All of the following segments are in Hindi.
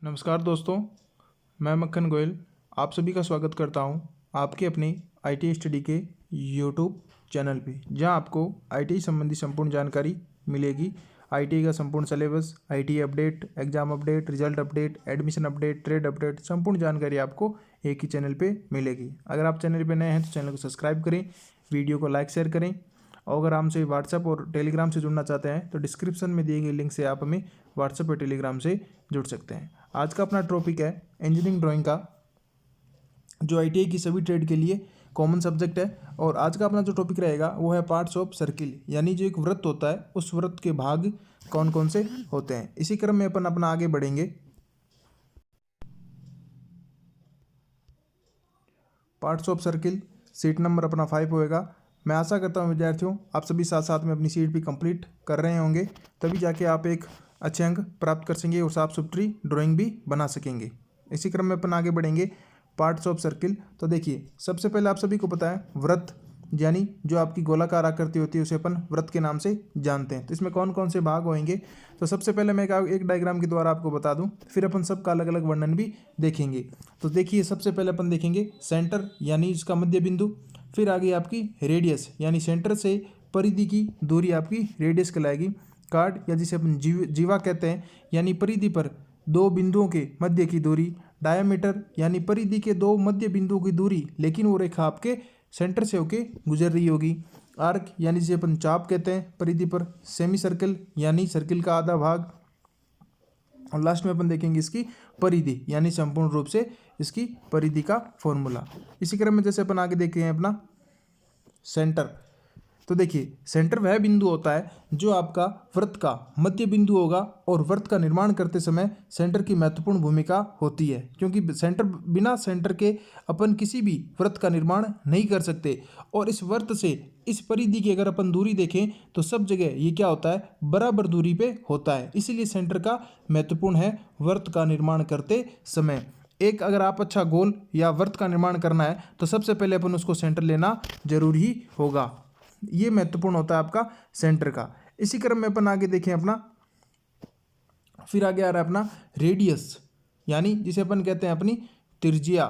नमस्कार दोस्तों, मैं मक्खन गोयल आप सभी का स्वागत करता हूं आपके अपने आईटी स्टडी के यूट्यूब चैनल पे, जहां आपको आईटी संबंधी संपूर्ण जानकारी मिलेगी। आईटी का संपूर्ण syllabus, IT update, exam update, result update, admission update, trade update, संपूर्ण जानकारी आपको एक ही चैनल पे मिलेगी। अगर आप चैनल पे नए हैं तो चैनल को सब्सक्राइब करें, वीडियो को लाइक शेयर करें, और अगर हमसे व्हाट्सएप और टेलीग्राम से जुड़ना चाहते हैं तो डिस्क्रिप्शन में दिए गए लिंक से आप हमें व्हाट्सएप और टेलीग्राम से जुड़ सकते हैं। आज का अपना टॉपिक है इंजीनियरिंग ड्राइंग का, जो आईटीआई की सभी ट्रेड के लिए कॉमन सब्जेक्ट है। और आज का अपना जो टॉपिक रहेगा वो है पार्ट्स ऑफ सर्किल, यानी जो एक वृत्त होता है उस वृत्त के भाग कौन कौन से होते हैं। इसी क्रम में अपन अपना आगे बढ़ेंगे। Parts of circle seat number अपना 5 होएगा। मैं आशा करता हूँ विद्यार्थियों आप सभी साथ साथ में अपनी सीट भी कंप्लीट कर रहे होंगे, तभी जाके आप एक अच्छे अंक प्राप्त कर सकेंगे और साफ सुथरी ड्राइंग भी बना सकेंगे। इसी क्रम में अपन आगे बढ़ेंगे। पार्ट्स ऑफ सर्किल, तो देखिए सबसे पहले आप सभी को पता है वृत्त, यानी जो आपकी गोलाकार आकृति होती है उसे अपन वृत्त के नाम से जानते हैं। तो इसमें कौन कौन से भाग होंगे, तो सबसे पहले मैं एक डायग्राम के द्वारा आपको बता दूं, फिर अपन सबका अलग अलग वर्णन भी देखेंगे। तो देखिए सबसे पहले अपन देखेंगे सेंटर, यानी इसका मध्य बिंदु। फिर आगे आपकी रेडियस, यानी सेंटर से परिधि की दूरी आपकी रेडियस कहलाएगी। कार्ड, या जिसे अपन जीवा कहते हैं, यानी परिधि पर दो बिंदुओं के मध्य की दूरी। डायमीटर, यानी परिधि के दो मध्य बिंदुओं की दूरी, लेकिन वो रेखा आपके सेंटर से होके गुजर रही होगी। आर्क, यानी जिसे अपन चाप कहते हैं परिधि पर। सेमी सर्कल, यानी सर्किल का आधा भाग। और लास्ट में अपन देखेंगे इसकी परिधि, यानी संपूर्ण रूप से इसकी परिधि का फॉर्मूला। इसी क्रम में जैसे अपन आगे देखे हैं अपना सेंटर, तो देखिए सेंटर वह बिंदु होता है जो आपका वृत्त का मध्य बिंदु होगा, और वृत्त का निर्माण करते समय सेंटर की महत्वपूर्ण भूमिका होती है, क्योंकि सेंटर, बिना सेंटर के अपन किसी भी वृत्त का निर्माण नहीं कर सकते। और इस वृत्त से इस परिधि की अगर अपन दूरी देखें तो सब जगह ये क्या होता है, बराबर दूरी पे होता है। इसीलिए सेंटर का महत्वपूर्ण है वृत्त का निर्माण करते समय। एक अगर आप अच्छा गोल या वृत्त का निर्माण करना है तो सबसे पहले अपन उसको सेंटर लेना जरूरी ही होगा। ये महत्वपूर्ण होता है आपका सेंटर का। इसी क्रम में अपन आगे देखें अपना, फिर आगे आ रहा है अपना रेडियस, यानी जिसे अपन कहते हैं अपनी त्रिज्या।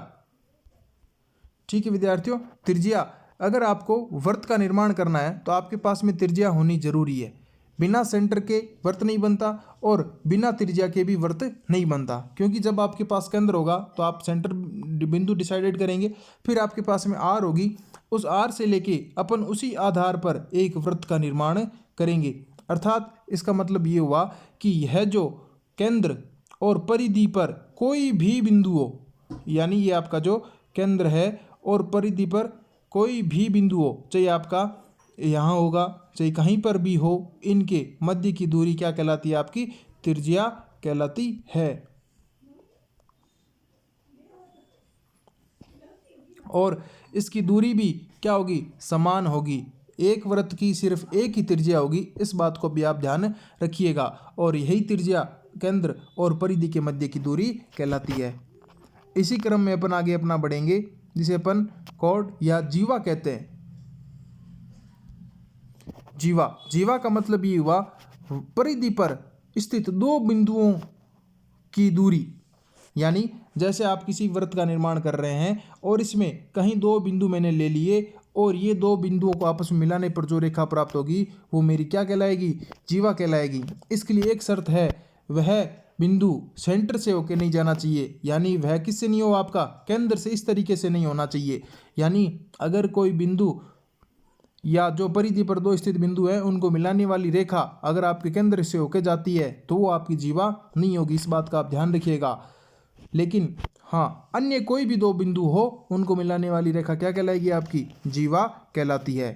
ठीक है विद्यार्थियों, त्रिज्या, अगर आपको वृत्त का निर्माण करना है तो आपके पास में त्रिज्या होनी जरूरी है। बिना सेंटर के वृत्त नहीं बनता और बिना त्रिज्या के भी वृत्त नहीं बनता, क्योंकि जब आपके पास केंद्र होगा तो आप सेंटर बिंदु डिसाइडेड करेंगे, फिर आपके पास में आर होगी, उस आर से लेके अपन उसी आधार पर एक वृत्त का निर्माण करेंगे। अर्थात इसका मतलब ये हुआ कि यह जो केंद्र और परिधि पर कोई भी बिंदु हो, यानी ये आपका जो केंद्र है और परिधि पर कोई भी बिंदु हो, चाहे आपका यहाँ होगा चाहे कहीं पर भी हो, इनके मध्य की दूरी क्या कहलाती है, आपकी त्रिज्या कहलाती है। और इसकी दूरी भी क्या होगी, समान होगी। एक वृत्त की सिर्फ एक ही त्रिज्या होगी, इस बात को भी आप ध्यान रखिएगा। और यही त्रिज्या केंद्र और परिधि के मध्य की दूरी कहलाती है। इसी क्रम में अपन आगे अपना बढ़ेंगे, जिसे अपन कॉर्ड या जीवा कहते हैं। जीवा, जीवा का मतलब ये हुआ परिधि पर स्थित दो बिंदुओं की दूरी, यानी जैसे आप किसी वृत्त का निर्माण कर रहे हैं और इसमें कहीं दो बिंदु मैंने ले लिए और ये दो बिंदुओं को आपस में मिलाने पर जो रेखा प्राप्त होगी वो मेरी क्या कहलाएगी, जीवा कहलाएगी। इसके लिए एक शर्त है, वह बिंदु सेंटर से होकर नहीं जाना चाहिए, यानी वह किससे नहीं हो, आपका केंद्र से इस तरीके से नहीं होना चाहिए। यानी अगर कोई बिंदु या जो परिधि पर दो स्थित बिंदु है उनको मिलाने वाली रेखा अगर आपके केंद्र से होकर जाती है तो वो आपकी जीवा नहीं होगी, इस बात का आप ध्यान रखिएगा। लेकिन हाँ, अन्य कोई भी दो बिंदु हो उनको मिलाने वाली रेखा क्या कहलाएगी, आपकी जीवा कहलाती है।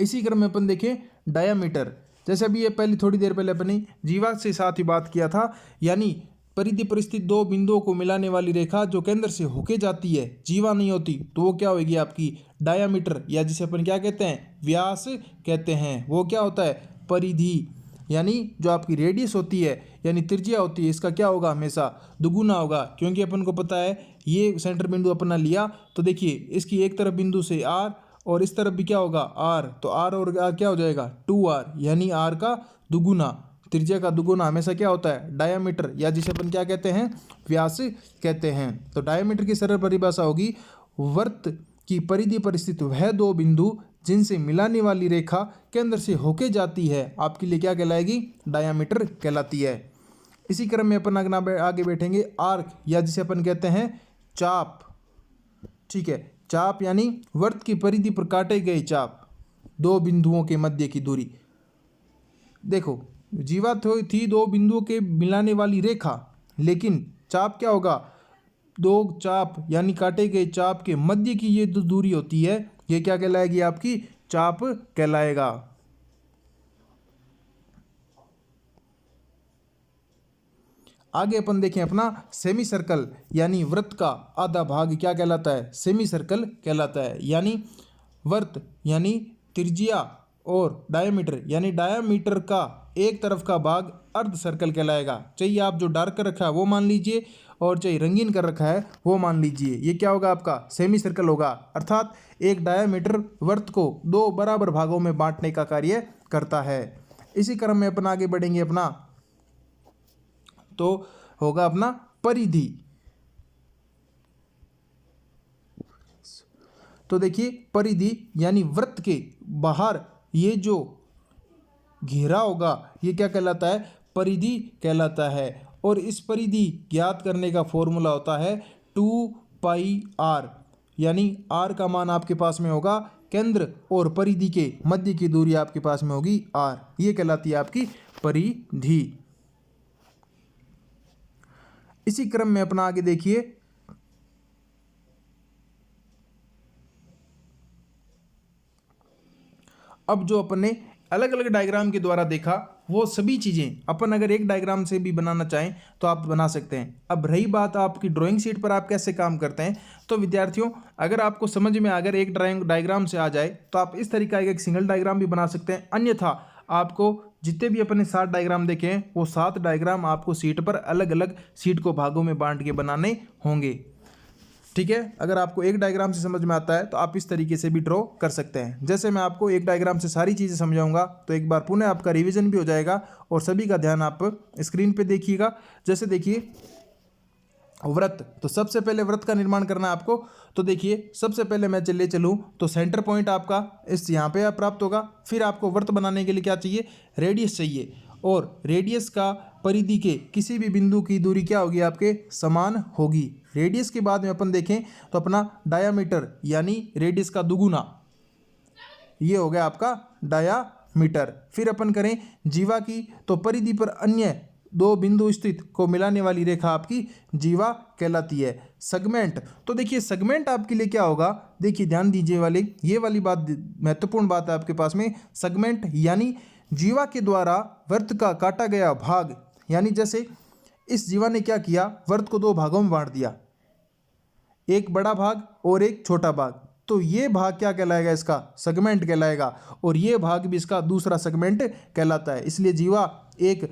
इसी क्रम में अपन देखें डायामीटर, जैसे अभी ये पहले थोड़ी देर पहले अपनी जीवा से साथ ही बात किया था, यानी परिधि पर स्थित दो बिंदुओं को मिलाने वाली रेखा जो केंद्र से होके जाती है, जीवा नहीं होती, तो वो क्या होगी, आपकी डायामीटर, या जिसे अपन क्या कहते हैं, व्यास कहते हैं। वो क्या होता है, परिधि, यानी जो आपकी रेडियस होती है यानी त्रिज्या होती है, इसका क्या होगा, हमेशा दुगुना होगा। क्योंकि अपन को पता है ये सेंटर बिंदु अपना लिया, तो देखिए इसकी एक तरफ बिंदु से आर और इस तरफ भी क्या होगा, आर, तो आर और आर क्या हो जाएगा, 2r, यानी आर का दुगुना त्रिज्या का दुगुना हमेशा क्या होता है, डायामीटर, या जिसे अपन क्या कहते हैं, व्यास कहते हैं। तो डायामीटर की सरल परिभाषा होगी, वृत्त की परिधि पर स्थित वह दो बिंदु जिनसे मिलाने वाली रेखा केंद्र से होके जाती है, आपके लिए क्या कहलाएगी, डायामीटर कहलाती है। इसी क्रम में अपन आगे बैठेंगे आर्क, या जिसे अपन कहते हैं चाप। ठीक है, चाप यानी वृत्त की परिधि पर काटे गए चाप, दो बिंदुओं के मध्य की दूरी। देखो जीवा थी दो बिंदुओं के मिलाने वाली रेखा, लेकिन चाप क्या होगा, दो चाप यानी काटे गए चाप के मध्य की ये जो दूरी होती है, ये क्या कहलाएगी, आपकी चाप कहलाएगा। आगे अपन देखें अपना सेमी सर्कल, यानी वृत्त का आधा भाग क्या कहलाता है, सेमी सर्कल कहलाता है। यानी वृत्त यानी त्रिज्या और डायमीटर यानी डायमीटर का एक तरफ का भाग अर्ध सर्कल कहलाएगा। चाहिए आप जो डार्क कर रखा है वो मान लीजिए, और चाहिए रंगीन कर रखा है वो मान लीजिए। ये क्या होगा, आपका सेमी सर्कल होगा, अर्थात एक डायमीटर वृत्त को दो बराबर भागों में बांटने का कार्य करता है। इसी क्रम में अपन आगे बढ़ेंगे अपना, तो होगा अपना परिधि। तो देखिए परिधि यानी वृत्त के बाहर ये जो घेरा होगा ये क्या कहलाता है, परिधि कहलाता है। और इस परिधि ज्ञात करने का फॉर्मूला होता है 2πr, यानी r का मान आपके पास में होगा केंद्र और परिधि के मध्य की दूरी आपके पास में होगी r, ये कहलाती है आपकी परिधि। इसी क्रम में अपना आगे देखिए, अब जो अपन ने अलग अलग डायग्राम के द्वारा देखा वो सभी चीज़ें अपन अगर एक डायग्राम से भी बनाना चाहें तो आप बना सकते हैं। अब रही बात आपकी ड्राइंग शीट पर आप कैसे काम करते हैं, तो विद्यार्थियों अगर आपको समझ में अगर एक डायग्राम से आ जाए तो आप इस तरीका का एक सिंगल डायग्राम भी बना सकते हैं। अन्यथा आपको जितने भी अपने 7 डायग्राम देखे हैं वो 7 डायग्राम आपको शीट पर अलग अलग शीट को भागों में बांट के बनाने होंगे। ठीक है, अगर आपको एक डायग्राम से समझ में आता है तो आप इस तरीके से भी ड्रॉ कर सकते हैं। जैसे मैं आपको एक डायग्राम से सारी चीज़ें समझाऊंगा तो एक बार पुनः आपका रिवीजन भी हो जाएगा और सभी का ध्यान आप स्क्रीन पे देखिएगा। जैसे देखिए वृत्त, तो सबसे पहले वृत्त का निर्माण करना है आपको। तो देखिए सबसे पहले मैं चले चलूँ तो सेंटर पॉइंट आपका इस यहाँ पे प्राप्त होगा। फिर आपको वृत्त बनाने के लिए क्या चाहिए, रेडियस चाहिए, और रेडियस का परिधि के किसी भी बिंदु की दूरी क्या होगी, आपके समान होगी। रेडियस के बाद में अपन देखें तो अपना डायामीटर यानी रेडियस का दुगुना, ये हो गया आपका डायामीटर। फिर अपन करें जीवा की, तो परिधि पर अन्य दो बिंदु स्थित को मिलाने वाली रेखा आपकी जीवा कहलाती है। सेगमेंट, तो देखिए सेगमेंट आपके लिए क्या होगा, देखिए ध्यान दीजिए वाले, ये वाली बात महत्वपूर्ण बात है आपके पास में। सेगमेंट यानी जीवा के द्वारा वृत्त का काटा गया भाग, यानी जैसे इस जीवा ने क्या किया, वृत्त को दो भागों में बांट दिया, एक बड़ा भाग और एक छोटा भाग। तो ये भाग क्या कहलाएगा, इसका सेगमेंट कहलाएगा, और ये भाग भी इसका दूसरा सेगमेंट कहलाता है। इसलिए जीवा एक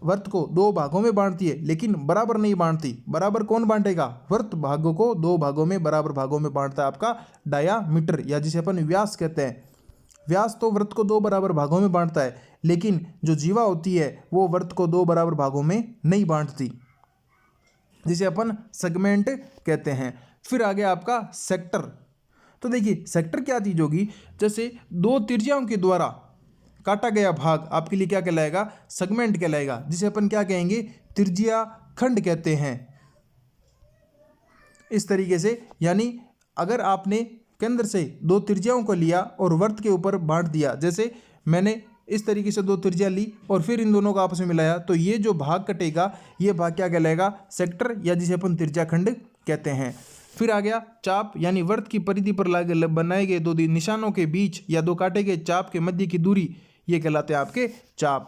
वृत्त को दो भागों में बांटती है लेकिन बराबर नहीं बांटती। बराबर कौन बांटेगा, वृत्त भागों को दो भागों में बराबर भागों में बांटता है आपका डायामीटर, या जिसे अपन व्यास कहते हैं। व्यास तो वृत्त को दो बराबर भागों में बांटता है, लेकिन जो जीवा होती है वो वृत्त को दो बराबर भागों में नहीं बांटती, जिसे अपन सेगमेंट कहते हैं। फिर आ गया आपका सेक्टर। तो देखिए सेक्टर क्या चीज़ होगी, जैसे दो त्रिज्याओं के द्वारा काटा गया भाग आपके लिए क्या कहलाएगा, सेगमेंट कहलाएगा, जिसे अपन क्या कहेंगे, त्रिज्या खंड कहते हैं। इस तरीके से, यानी अगर आपने केंद्र से दो त्रिज्याओं को लिया और वृत्त के ऊपर बांट दिया, जैसे मैंने इस तरीके से दो त्रिज्या ली और फिर इन दोनों को आपस में मिलाया, तो ये जो भाग कटेगा ये भाग क्या कहलाएगा, सेक्टर, या जिसे अपन त्रिज्या खंड कहते हैं। फिर आ गया चाप, यानी वृत्त की परिधि पर बनाए गए दो निशानों के बीच या दो काटे गए चाप के मध्य की दूरी, ये कहलाते हैं आपके चाप।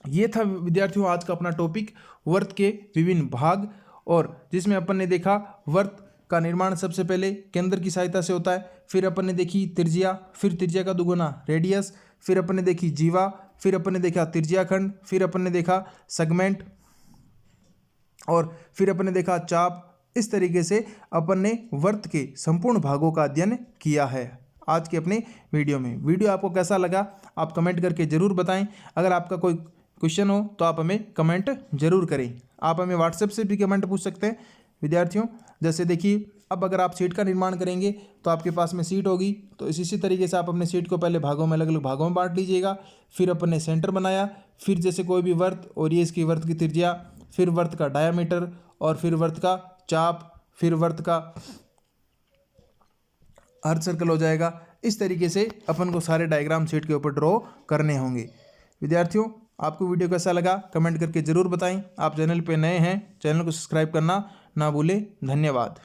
ये था विद्यार्थियों आज का अपना टॉपिक, वृत्त के विभिन्न भाग, और जिसमें अपन ने देखा वृत्त का निर्माण सबसे पहले केंद्र की सहायता से होता है। फिर अपन ने देखी त्रिज्या, फिर त्रिज्या का दुगुना रेडियस, फिर अपन ने देखी जीवा, फिर अपन ने देखा त्रिज्या खंड, फिर अपन ने देखा सेगमेंट, और फिर अपन ने देखा चाप। इस तरीके से अपन ने वृत्त के संपूर्ण भागों का अध्ययन किया है। आज के अपने वीडियो में। वीडियो आपको कैसा लगा आप कमेंट करके ज़रूर बताएं। अगर आपका कोई क्वेश्चन हो तो आप हमें कमेंट जरूर करें। आप हमें व्हाट्सएप से भी कमेंट पूछ सकते हैं विद्यार्थियों। जैसे देखिए, अब अगर आप सीट का निर्माण करेंगे तो आपके पास में सीट होगी, तो इसी तरीके से आप अपने सीट को पहले भागों में, अलग अलग भागों में बांट लीजिएगा। फिर अपने सेंटर बनाया, फिर जैसे कोई भी वर्त, और ये इसकी वर्त की त्रिज्या, फिर वर्त का डायामीटर, और फिर वर्त का चाप, फिर वर्त का अर्ध सर्कल हो जाएगा। इस तरीके से अपन को सारे डायग्राम सीट के ऊपर ड्रॉ करने होंगे। विद्यार्थियों, आपको वीडियो कैसा लगा कमेंट करके ज़रूर बताएं। आप चैनल पे नए हैं, चैनल को सब्सक्राइब करना ना भूलें। धन्यवाद।